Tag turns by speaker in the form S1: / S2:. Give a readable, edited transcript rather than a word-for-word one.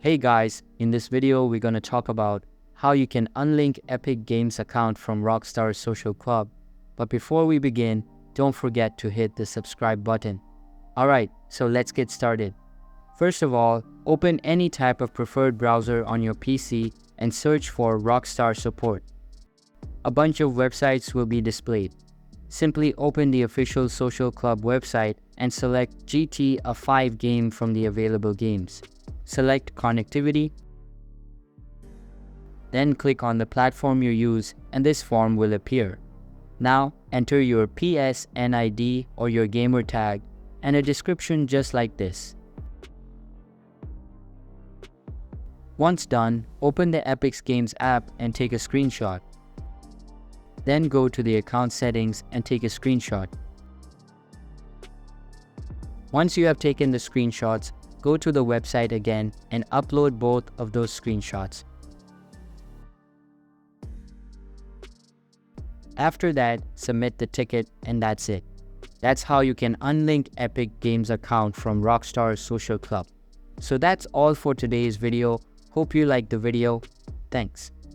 S1: Hey guys, in this video we're gonna talk about how you can unlink Epic Games account from Rockstar Social Club. But before we begin, don't forget to hit the subscribe button. Alright, so let's get started. First of all, open any type of preferred browser on your PC and search for Rockstar support. A bunch of websites will be displayed. Simply open the official Social Club website and select GTA 5 game from the available games. Select connectivity, then click on the platform you use and this form will appear. Now enter your PSNID or your gamer tag and a description just like this. Once done, open the Epic Games app and take a screenshot. Then go to the account settings and take a screenshot. Once you have taken the screenshots, go to the website again and upload both of those screenshots. After that, submit the ticket and that's it. That's how you can unlink Epic Games account from Rockstar Social Club. So that's all for today's video. Hope you liked the video. Thanks.